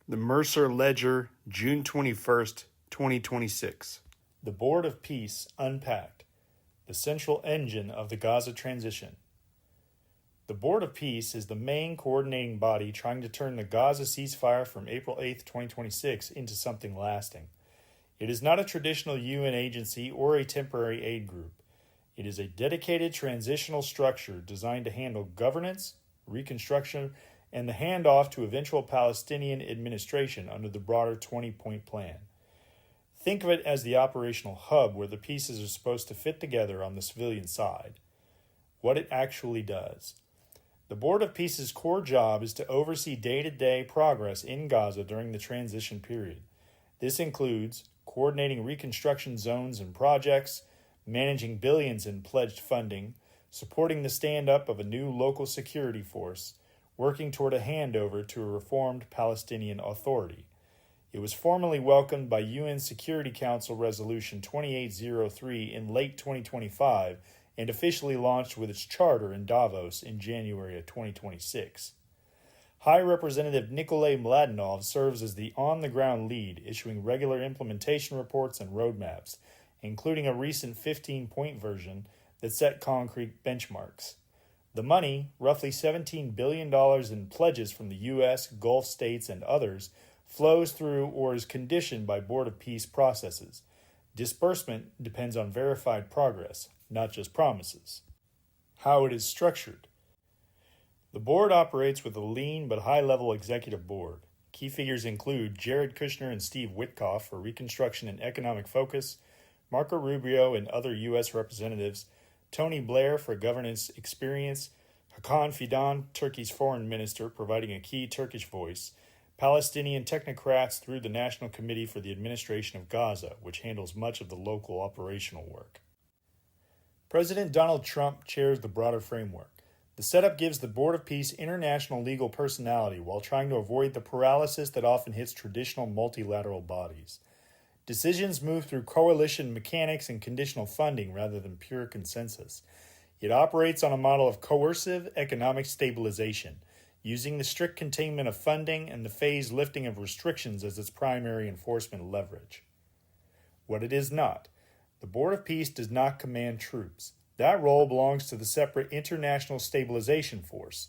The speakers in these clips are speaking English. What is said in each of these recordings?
The Mercer Ledger, June 21st, 2026. The Board of Peace Unpacked, the central engine of the Gaza transition. The Board of Peace is the main coordinating body trying to turn the Gaza ceasefire from April 8, 2026 into something lasting. It is not a traditional UN agency or a temporary aid group. It is a dedicated transitional structure designed to handle governance, reconstruction, and the handoff to eventual Palestinian administration under the broader 20-point plan. Think of it as the operational hub where the pieces are supposed to fit together on the civilian side. What it actually does. The Board of Peace's core job is to oversee day-to-day progress in Gaza during the transition period. This includes coordinating reconstruction zones and projects, managing billions in pledged funding, supporting the stand-up of a new local security force, working toward a handover to a reformed Palestinian Authority. It was formally welcomed by UN Security Council Resolution 2803 in late 2025 and officially launched with its charter in Davos in January of 2026. High Representative Nikolay Mladenov serves as the on-the-ground lead, issuing regular implementation reports and roadmaps, including a recent 15-point version that set concrete benchmarks. The money, roughly $17 billion in pledges from the U.S., Gulf states, and others, flows through or is conditioned by Board of Peace processes. Disbursement depends on verified progress, not just promises. How it is structured. The board operates with a lean but high-level executive board. Key figures include Jared Kushner and Steve Witkoff for Reconstruction and Economic Focus, Marco Rubio and other U.S. representatives, Tony Blair for Governance Experience, Hakan Fidan, Turkey's foreign minister, providing a key Turkish voice, Palestinian technocrats through the National Committee for the Administration of Gaza, which handles much of the local operational work. President Donald Trump chairs the broader framework. The setup gives the Board of Peace international legal personality while trying to avoid the paralysis that often hits traditional multilateral bodies. Decisions move through coalition mechanics and conditional funding rather than pure consensus. It operates on a model of coercive economic stabilization, using the strict containment of funding and the phased lifting of restrictions as its primary enforcement leverage. What it is not. The Board of Peace does not command troops. That role belongs to the separate International Stabilization Force.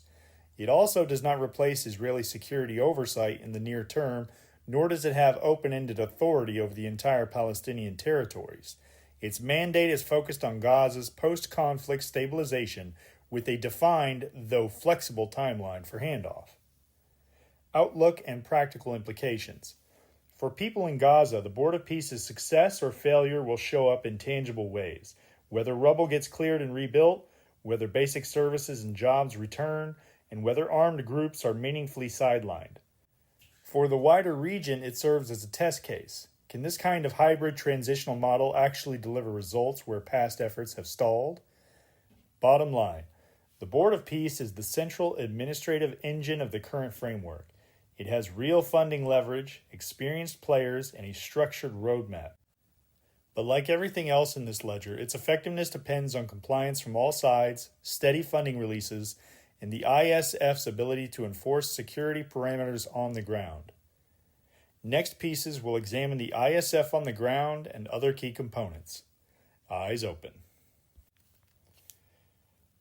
It also does not replace Israeli security oversight in the near term, nor does it have open-ended authority over the entire Palestinian territories. Its mandate is focused on Gaza's post-conflict stabilization with a defined, though flexible, timeline for handoff. Outlook and practical implications. For people in Gaza, the Board of Peace's success or failure will show up in tangible ways, whether rubble gets cleared and rebuilt, whether basic services and jobs return, and whether armed groups are meaningfully sidelined. For the wider region, it serves as a test case. Can this kind of hybrid transitional model actually deliver results where past efforts have stalled? Bottom line, the Board of Peace is the central administrative engine of the current framework. It has real funding leverage, experienced players, and a structured roadmap. But like everything else in this ledger, its effectiveness depends on compliance from all sides, steady funding releases, and the ISF's ability to enforce security parameters on the ground. Next pieces will examine the ISF on the ground and other key components. Eyes open.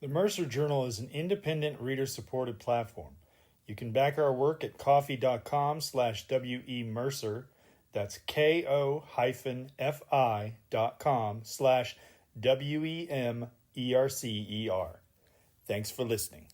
The Mercer Journal is an independent reader-supported platform. You can back our work at ko-fi.com/WEMercer. That's ko-fi.com/WEMERCER. Thanks for listening.